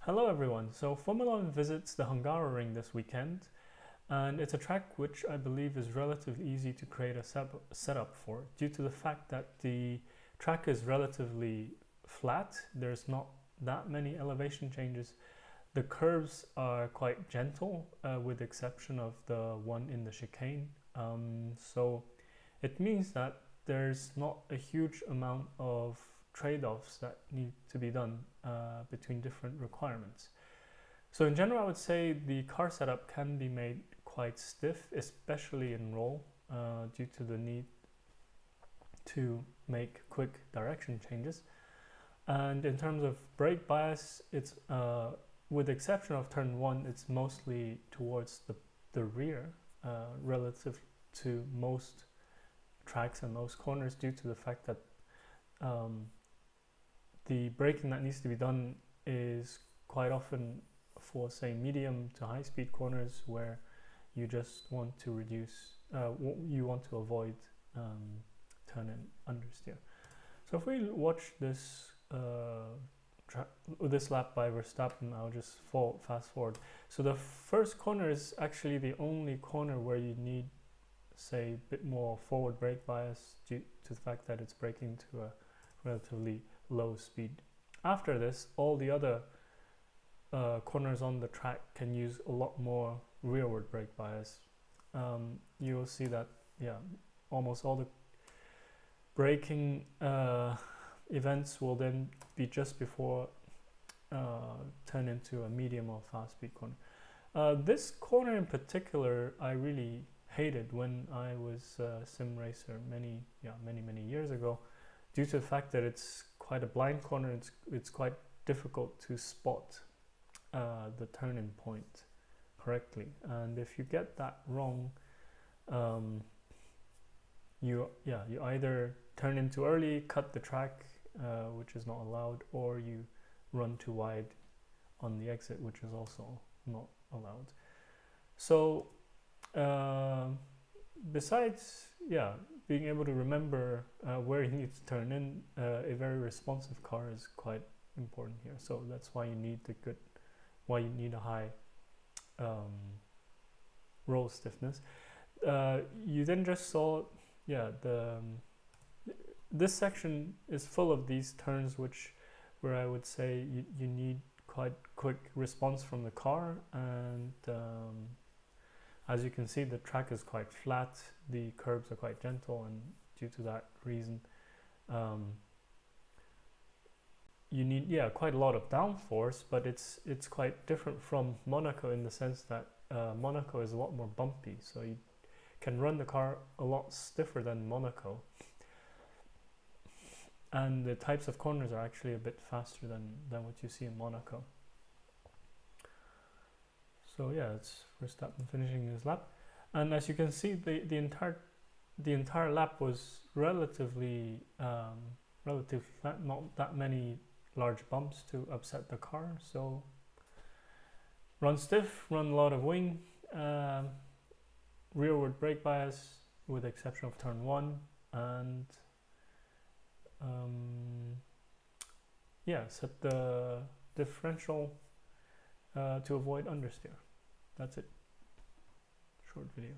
Hello everyone, so Formula 1 visits the Hungaroring this weekend, and it's a track which I believe is relatively easy to create a setup for due to the fact that the track is relatively flat. There's not that many elevation changes. The curves are quite gentle with the exception of the one in the chicane. So it means that there's not a huge amount of trade-offs that need to be done between different requirements. So in general, I would say the car setup can be made quite stiff, especially in roll, due to the need to make quick direction changes. And in terms of brake bias, it's with the exception of turn one, it's mostly towards the rear relative to most tracks and most corners, due to the fact that the braking that needs to be done is quite often for, say, medium to high speed corners where you just want to reduce, you want to avoid turn and understeer. So if we watch this this lap by Verstappen, I'll just fast forward. So the first corner is actually the only corner where you need, say, a bit more forward brake bias due to the fact that it's braking to a relatively low speed. After this, all the other corners on the track can use a lot more rearward brake bias. You'll see that, yeah, almost all the braking events will then be just before turn into a medium or fast speed corner. This corner in particular, I really hated when I was a sim racer many years ago, due to the fact that it's quite a blind corner. It's quite difficult to spot the turning point correctly, and if you get that wrong, you either turn in too early, cut the track, which is not allowed, or you run too wide on the exit, which is also not allowed. So besides being able to remember where you need to turn in, a very responsive car is quite important here. So that's why you need a high roll stiffness. You then just saw, this section is full of these turns where I would say you need quite quick response from the car, and as you can see, the track is quite flat, the curbs are quite gentle, and due to that reason you need quite a lot of downforce, but it's quite different from Monaco in the sense that Monaco is a lot more bumpy, so you can run the car a lot stiffer than Monaco, and the types of corners are actually a bit faster than what you see in Monaco. So yeah, it's Verstappen finishing his lap, and as you can see, the entire lap was relatively flat, not that many large bumps to upset the car. So run stiff, run a lot of wing, rearward brake bias with the exception of turn one, and set the differential to avoid understeer. That's it. Short video.